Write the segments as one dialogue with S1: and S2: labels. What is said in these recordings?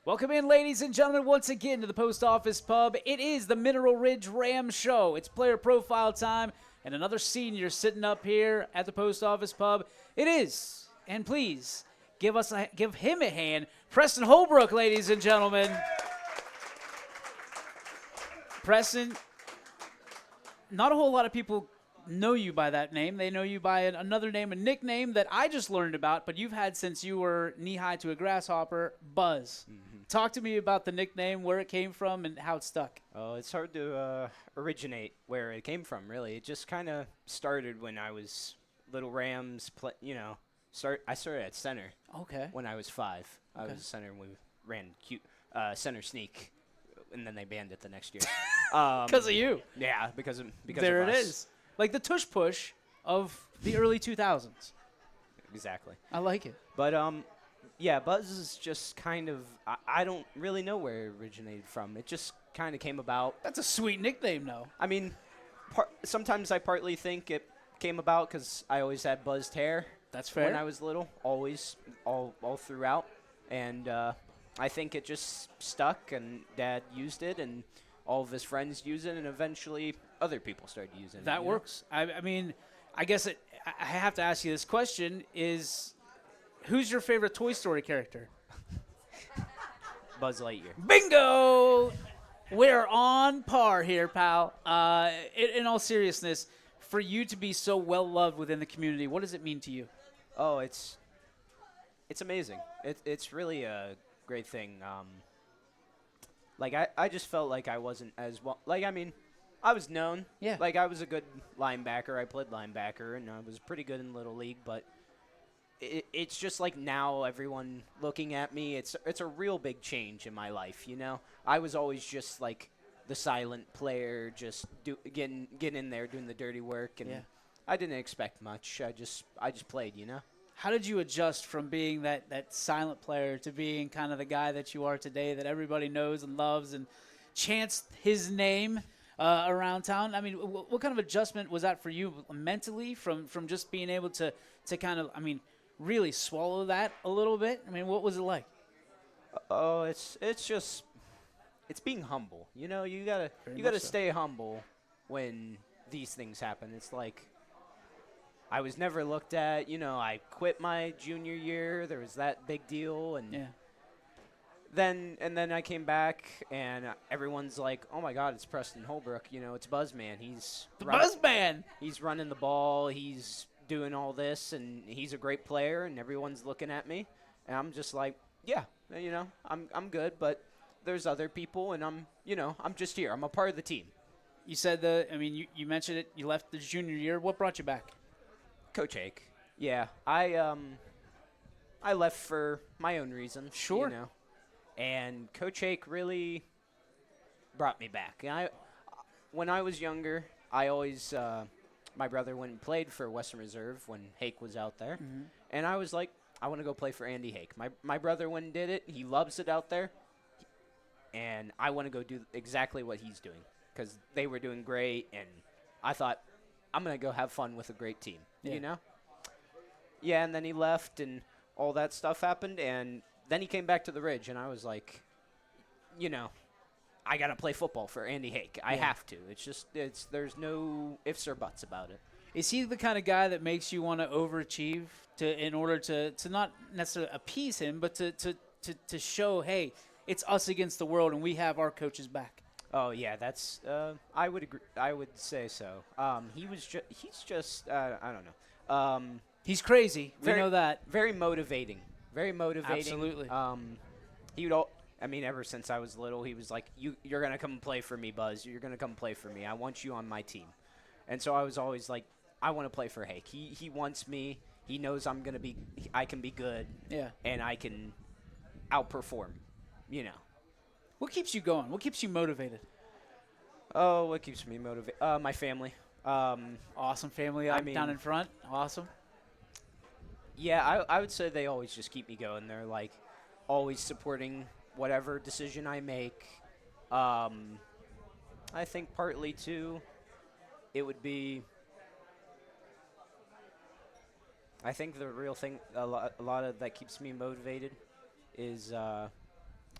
S1: Welcome in, ladies and gentlemen, once again to the Post Office Pub. It is the Mineral Ridge Rams show. It's player profile time, and another senior sitting up here at the Post Office Pub. It is, and please give him a hand, Preston Holbrook, ladies and gentlemen. Preston, not a whole lot of people know you by that name. They know you by another name, a nickname that I just learned about, but you've had since you were knee-high to a grasshopper, Buzz. Talk to me about the nickname, where it came from, and how it stuck.
S2: Oh, it's hard to originate where it came from, really. It just kind of started when I was Little Rams, I started at center.
S1: Okay.
S2: When I was 5. I
S1: Okay.
S2: was a center and we ran center sneak, and then they banned it the next year.
S1: Because of you.
S2: Yeah, because
S1: There
S2: of
S1: it
S2: us.
S1: is. Like the tush push of the early 2000s.
S2: Exactly.
S1: I like it.
S2: But yeah, Buzz is just kind of I don't really know where it originated from. It just kind of came about.
S1: That's a sweet nickname, though.
S2: I mean, sometimes I partly think it came about because I always had buzzed hair.
S1: That's fair.
S2: When I was little, always, all throughout. And I think it just stuck, and Dad used it, and all of his friends use it, and eventually other people started using it.
S1: That works. I mean, I guess I have to ask you this question is, who's your favorite Toy Story character?
S2: Buzz Lightyear.
S1: Bingo! We're on par here, pal. In all seriousness, for you to be so well-loved within the community, what does it mean to you?
S2: Oh, it's amazing. It's really a great thing. Like, I just felt like I wasn't as well. Like, I mean, I was known.
S1: Yeah.
S2: Like, I was a good linebacker. I played linebacker, and I was pretty good in Little League. But it's just like now everyone looking at me, it's a real big change in my life, you know? I was always just, like, the silent player, just getting in there, doing the dirty work. And I didn't expect much. I just played, you know?
S1: How did you adjust from being that silent player to being kind of the guy that you are today that everybody knows and loves and chants his name around town? I mean, what kind of adjustment was that for you mentally from just being able to kind of, I mean, really swallow that a little bit? I mean, what was it like?
S2: Oh, it's just being humble. You know, you gotta
S1: so.
S2: stay humble when these things happen. It's like I was never looked at. You know, I quit my junior year. There was that big deal, and then I came back, and everyone's like, "Oh my God, it's Preston Holbrook. You know, it's Buzzman. He's
S1: The Buzzman.
S2: He's running the ball. He's doing all this, and he's a great player, and everyone's looking at me." And I'm just like, "Yeah, you know, I'm good, but there's other people, and I'm just here. I'm a part of the team."
S1: You said you mentioned it. You left the junior year. What brought you back?
S2: Coach Hake. Yeah, I left for my own reasons.
S1: Sure.
S2: You know, and Coach Hake really brought me back. And when I was younger, I always my brother went and played for Western Reserve when Hake was out there, and I was like, I want to go play for Andy Hake. My brother went and did it. He loves it out there, and I want to go do exactly what he's doing because they were doing great, and I thought, I'm going to go have fun with a great team, you know? Yeah, and then he left, and all that stuff happened, and then he came back to the Ridge, and I was like, you know, I got to play football for Andy Hake. I have to. There's no ifs or buts about it.
S1: Is he the kind of guy that makes you want to overachieve in order to not necessarily appease him, but to show, hey, it's us against the world, and we have our coaches back?
S2: Oh yeah, that's I would agree. I would say so. He's just I don't know.
S1: He's crazy. We know that.
S2: Very motivating. Very motivating.
S1: Absolutely.
S2: I mean, ever since I was little, he was like, "You're gonna come play for me, Buzz. You're gonna come play for me. I want you on my team." And so I was always like, "I want to play for Hake. He wants me. He knows I can be good.
S1: Yeah.
S2: And I can outperform. You know."
S1: What keeps you going? What keeps you motivated?
S2: Oh, what keeps me motivated? My family.
S1: Awesome family down in front. Awesome.
S2: Yeah, I would say they always just keep me going. They're like always supporting whatever decision I make. I think partly too, it would be. I think the real thing, a lot of that keeps me motivated, is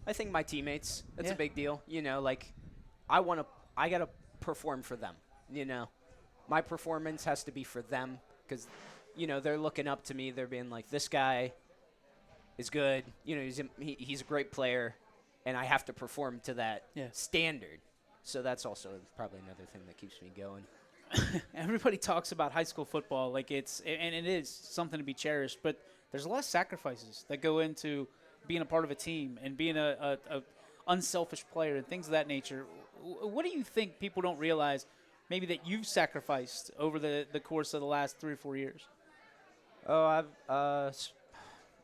S2: I think my teammates. That's
S1: Yeah.
S2: a big deal. You know, like I gotta perform for them. You know, my performance has to be for them because, you know, they're looking up to me. They're being like, this guy is good. You know, he's a great player, and I have to perform to that
S1: Yeah.
S2: standard. So that's also probably another thing that keeps me going.
S1: Everybody talks about high school football like and it is something to be cherished, but there's a lot of sacrifices that go into being a part of a team and being a unselfish player and things of that nature. What do you think people don't realize maybe that you've sacrificed over the course of the last 3 or 4 years?
S2: Oh,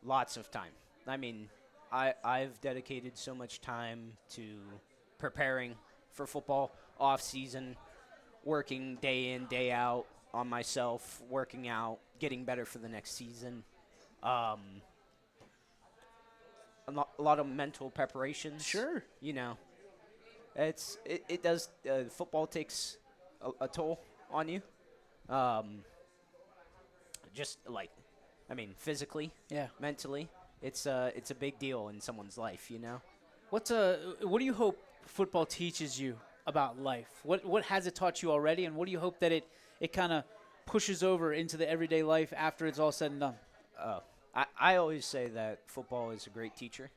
S2: lots of time. I mean, I've dedicated so much time to preparing for football off season, working day in, day out on myself, working out, getting better for the next season. A lot of mental preparations.
S1: Sure.
S2: You know, it does. Football takes a toll on you. Just like, I mean, physically,
S1: Yeah.
S2: mentally, it's a big deal in someone's life. You know.
S1: What do you hope football teaches you about life? What has it taught you already, and what do you hope that it kind of pushes over into the everyday life after it's all said and done?
S2: I always say that football is a great teacher.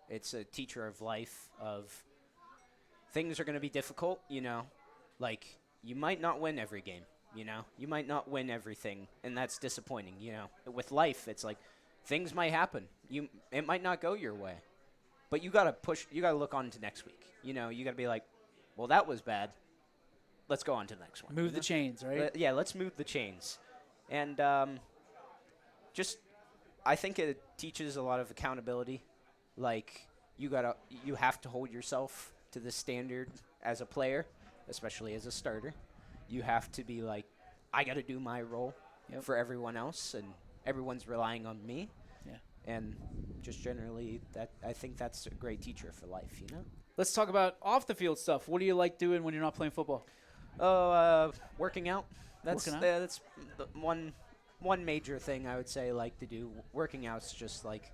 S2: It's a teacher of life, of things are going to be difficult, you know. Like, you might not win every game, you know. You might not win everything, and that's disappointing, you know. With life, it's like things might happen. It might not go your way. But you got to push, you got to look on to next week. You know, you got to be like, well, that was bad. Let's go on to the next one.
S1: Move the chains, right?
S2: Yeah, let's move the chains. And just I think it teaches a lot of accountability. Like, you have to hold yourself to the standard as a player, especially as a starter. You have to be like, I got to do my role for everyone else, and everyone's relying on me.
S1: Yeah.
S2: And just generally, I think that's a great teacher for life, you know?
S1: Let's talk about off the field stuff. What do you like doing when you're not playing football?
S2: Oh, working out.
S1: Working out?
S2: That's the one major thing I would say I like to do. Working out's just like,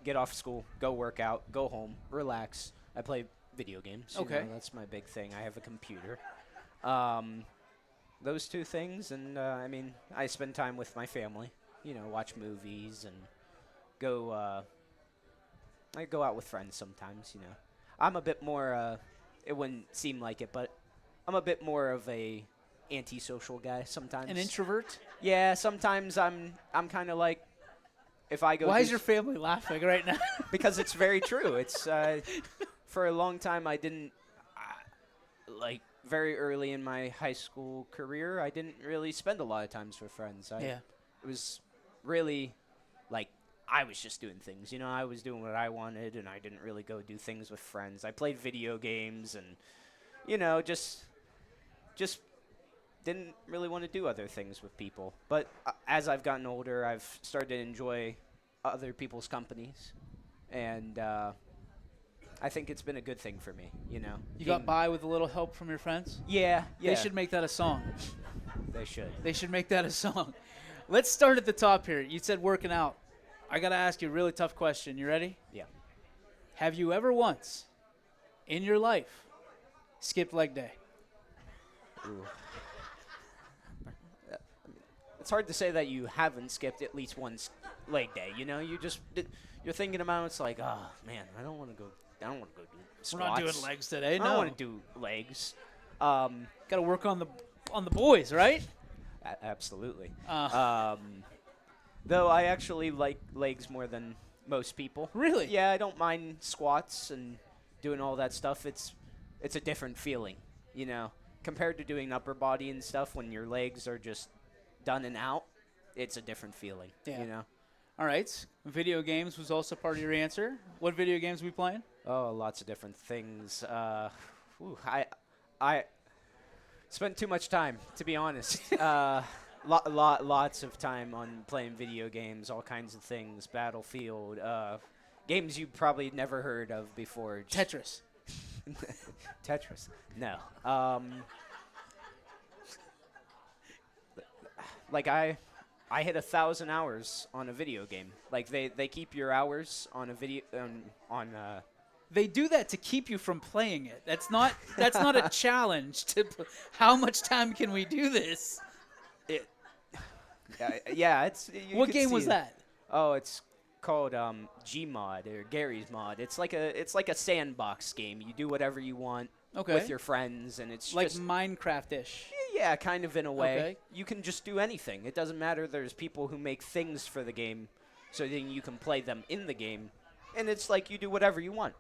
S2: get off school, go work out, go home, relax. I play video games.
S1: Okay.
S2: You know, that's my big thing. I have a computer. Those two things, and I mean, I spend time with my family. You know, watch movies and go. I go out with friends sometimes. You know, I'm a bit more. It wouldn't seem like it, but I'm a bit more of a antisocial guy sometimes.
S1: An introvert?
S2: Yeah, sometimes I'm kind of like, if I go.
S1: Why is your family laughing right now?
S2: Because it's very true. It's for a long time I didn't like very early in my high school career. I didn't really spend a lot of times with friends. It was really like I was just doing things. You know, I was doing what I wanted, and I didn't really go do things with friends. I played video games, and you know, just didn't really want to do other things with people. But as I've gotten older, I've started to enjoy other people's companies, and I think it's been a good thing for me, you know.
S1: You got by with a little help from your friends?
S2: Yeah.
S1: They should make that a song.
S2: They should.
S1: They should make that a song. Let's start at the top here. You said working out. I got to ask you a really tough question. You ready?
S2: Yeah.
S1: Have you ever once in your life skipped leg day?
S2: Ooh. It's hard to say that you haven't skipped at least one leg day. You know, you're thinking about it, it's like, oh man, I don't want to go do squats.
S1: We're not doing legs today.
S2: I don't want to do legs.
S1: Got to work on the boys, right?
S2: Absolutely. Though I actually like legs more than most people.
S1: Really?
S2: Yeah, I don't mind squats and doing all that stuff. It's a different feeling, you know, compared to doing upper body and stuff when your legs are just done and out. It's a different feeling, you know.
S1: All right. Video games was also part of your answer. What video games are we playing?
S2: Oh, lots of different things. I spent too much time, to be honest. Lots of time on playing video games, all kinds of things, Battlefield, games you probably never heard of before.
S1: Tetris.
S2: Tetris. No. Like I I hit 1,000 hours on a video game. Like they keep your hours on a video on.
S1: They do that to keep you from playing it. That's not a challenge. How much time can we do this?
S2: It, yeah, it's.
S1: What game was that?
S2: Oh, it's called Gmod or Gary's Mod. It's like a sandbox game. You do whatever you want with your friends, and it's
S1: like
S2: just
S1: Minecraft-ish.
S2: Yeah, kind of in a way.
S1: Okay.
S2: You can just do anything. It doesn't matter. There's people who make things for the game, so then you can play them in the game, and it's like you do whatever you want.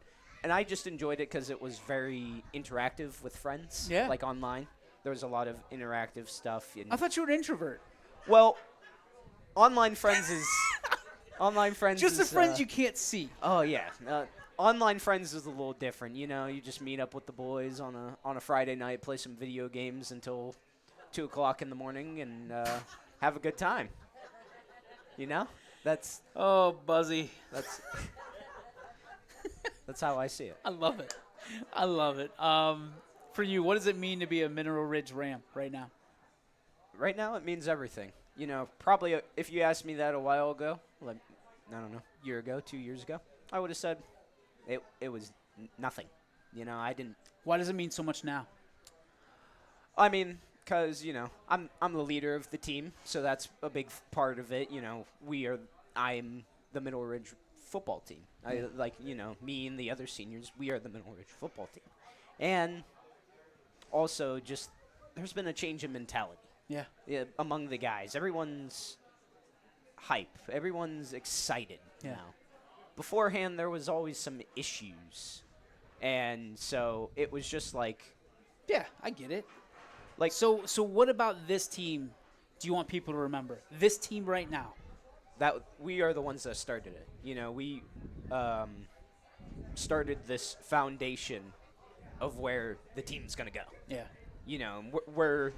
S2: And I just enjoyed it because it was very interactive with friends.
S1: Yeah.
S2: Like online, there was a lot of interactive stuff.
S1: I thought you were an introvert.
S2: Well, online friends is online friends.
S1: Just the
S2: is,
S1: friends you can't see.
S2: Oh yeah. Online friends is a little different. You know, you just meet up with the boys on a Friday night, play some video games until 2 o'clock in the morning, and have a good time. You know, that's
S1: Buzzy.
S2: That's how I see it.
S1: I love it. I love it. For you, what does it mean to be a Mineral Ridge Ram right now?
S2: Right now, it means everything. You know, probably if you asked me that a while ago, like, I don't know, year ago, 2 years ago, I would have said it was nothing. You know, I didn't.
S1: Why does it mean so much now?
S2: I mean, because, you know, I'm the leader of the team, so that's a big part of it. You know, I'm the Mineral Ridge football team. Me and the other seniors, we are the Mineral Ridge football team. And also just there's been a change in mentality.
S1: Yeah,
S2: among the guys. Everyone's hype. Everyone's excited now. Beforehand, there was always some issues. And so it was just like...
S1: Yeah, I get it.
S2: Like,
S1: so what about this team do you want people to remember? This team right now.
S2: That we are the ones that started it. You know, we started this foundation of where the team's going to go.
S1: Yeah.
S2: You know, we're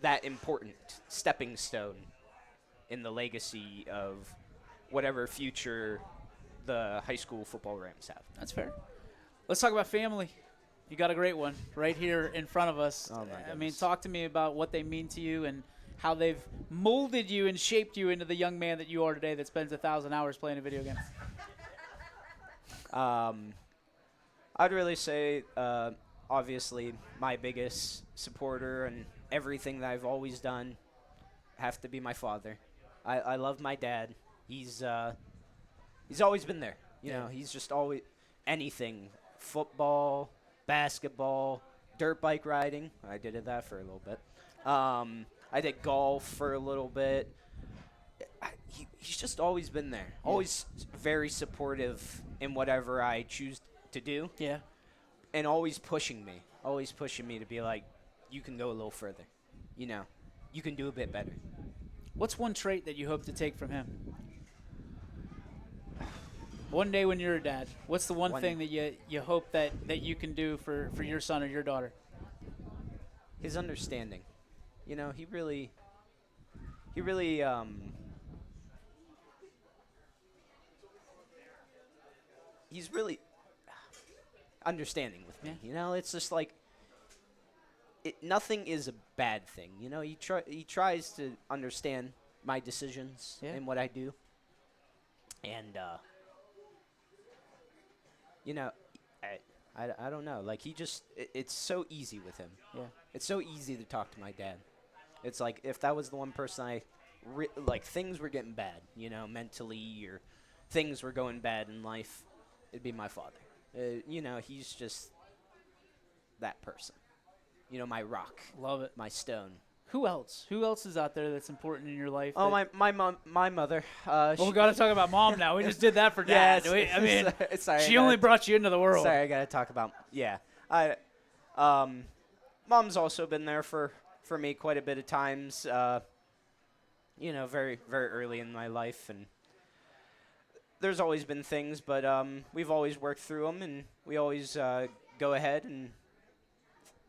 S2: that important stepping stone in the legacy of whatever future the high school football Rams have.
S1: That's fair. Let's talk about family. You got a great one right here in front of us.
S2: Oh, my goodness.
S1: I mean, talk to me about what they mean to you and how they've molded you and shaped you into the young man that you are today that spends 1,000 hours playing a video game.
S2: I'd really say, obviously, my biggest supporter and everything that I've always done have to be my father. I love my dad. He's always been there. You know, he's just always anything. Football, basketball, dirt bike riding. I did that for a little bit. I did golf for a little bit. He's just always been there. Yeah. Always very supportive in whatever I choose to do.
S1: Yeah.
S2: And always pushing me. Always pushing me to be like, you can go a little further. You know, you can do a bit better.
S1: What's one trait that you hope to take from him? One day when you're a dad, what's the one thing that you hope that you can do for your son or your daughter?
S2: His understanding. You know, he really he's really understanding with me. Yeah. You know, it's just like nothing is a bad thing. You know, he tries to understand my decisions and what I do. And you know, I don't know. Like, it's so easy with him.
S1: Yeah.
S2: It's so easy to talk to my dad. It's like, if that was the one person things were getting bad, you know, mentally, or things were going bad in life, it'd be my father. You know, he's just that person. You know, my rock.
S1: Love it.
S2: My stone.
S1: Who else? Who else is out there that's important in your life?
S2: Oh, my mom, my mother.
S1: Well, we got to talk about mom now. We just did that for dad.
S2: Sorry,
S1: she only brought you into the world.
S2: Sorry, I got to talk about. Yeah, mom's also been there for me quite a bit of times. You know, very very early in my life, and there's always been things, but we've always worked through them, and we always go ahead and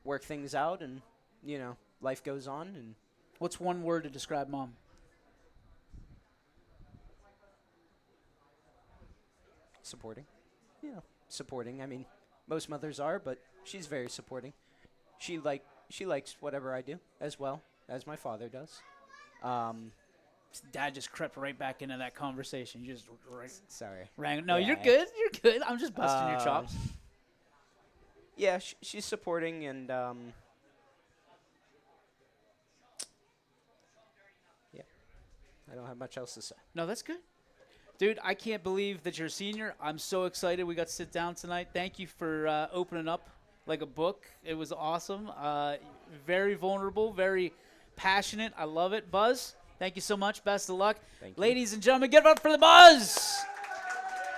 S2: work things out, and you know. Life goes on. And
S1: what's one word to describe mom?
S2: Supporting. Yeah, supporting. I mean, most mothers are, but she's very supporting. She likes whatever I do as well as my father does.
S1: Dad just crept right back into that conversation. You just
S2: Sorry.
S1: rang. No,
S2: Yeah.
S1: you're good. You're good. I'm just busting your chops.
S2: Yeah, she's supporting, and yeah, I don't have much else to say.
S1: No, that's good. Dude, I can't believe that you're a senior. I'm so excited we got to sit down tonight. Thank you for opening up like a book. It was awesome. Very vulnerable, very passionate. I love it. Buzz, thank you so much. Best of luck.
S2: Thank you.
S1: Ladies and gentlemen, give it up for the Buzz.